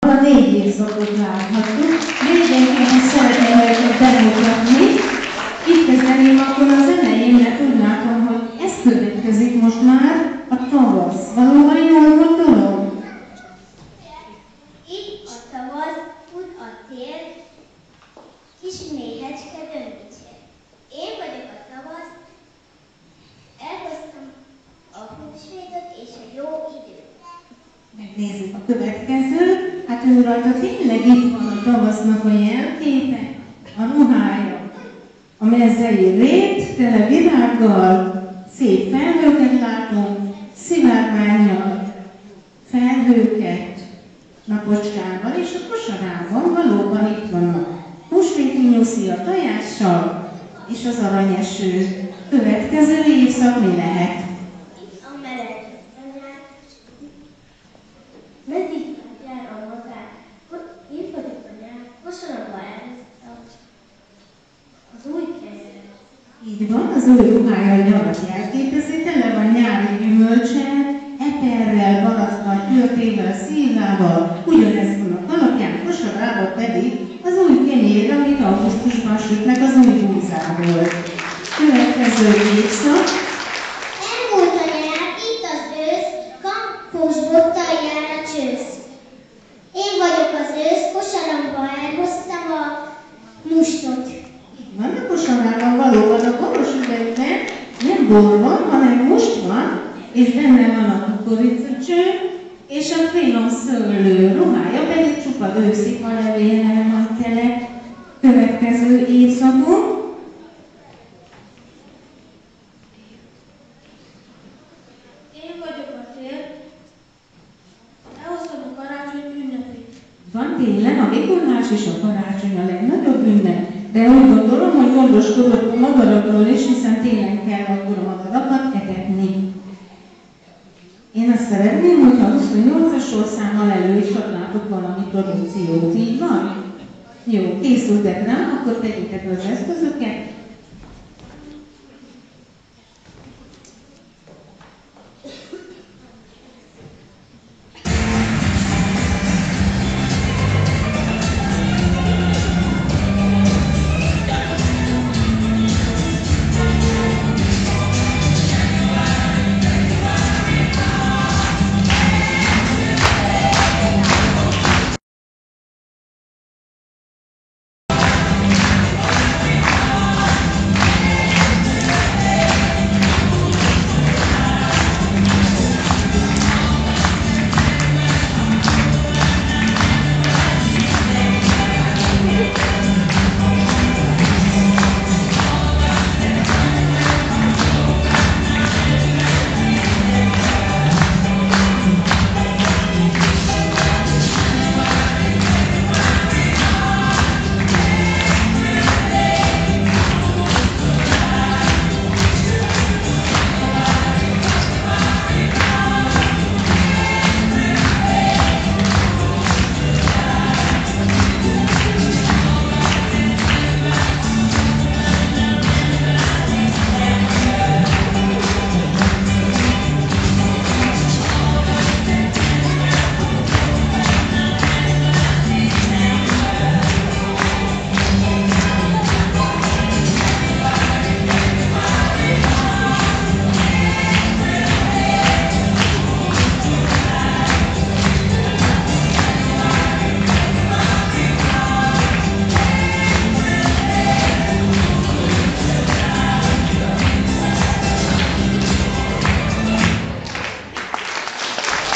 A 4 évszakot láthattuk. Végénként is szeretném őket bemutatni. Itt kezdeném akkor az elején, mert úgy látom, hogy ez következik most már a tavasz. Valóban jól gondolom? Itt a tavasz, fut a tél, kis méhecske döntse. Én vagyok a tavasz, elhoztam a húsvétot és a jó időt. Megnézzük a következőt. Hát ő rajta tényleg itt van a tavasznak a jelképe, a ruhája. A mezei rét, tele virággal, szép felhőket látunk, szivárvánnyal, felhőket, napocskával és a kosarában valóban itt vannak. Húsvéti nyuszi a tojással és az aranyeső. Következő évszak mi lehet? A meleg anyák, meddig jár a magát, én vagyok a nyár, kosaramban elhoztam az új kenyeret. Így van, az új ruhája a nyarat jelképezi, tele van nyári gyümölcsel, eperrel, barackal, töltével, szilvával, ugyanez van a kalapján, kosarában pedig az új kenyér, amit augusztusban sütnek az új búzából. Következő évszak. Elmúlt a nyár, itt az ősz, kampós bottal jár a csősz. Én vagyok az ősz, kosaramba elhoztam a mustot. Van a kosarában valóban a boros üvegben nem bor van, hanem must van, és benne van a kukoricacső, és a finom szőlő ruhája pedig csupa őszi halevéllel van tele. Következő évszakon. Én vagyok a tél, elhoztam a karácsony ünnepét. Van télen a vitorlás és a karácsony a legnagyobb ünnep, de úgy gondolom, hogy gondoskodok a madarakról is, hiszen télen kell akkor a madarakat etetni. Én azt szeretném, hogyha 28-as sorszámmal elő is adnátok valami produkciót, így van? Jó, készültek rá, akkor tegyétek az eszközöket,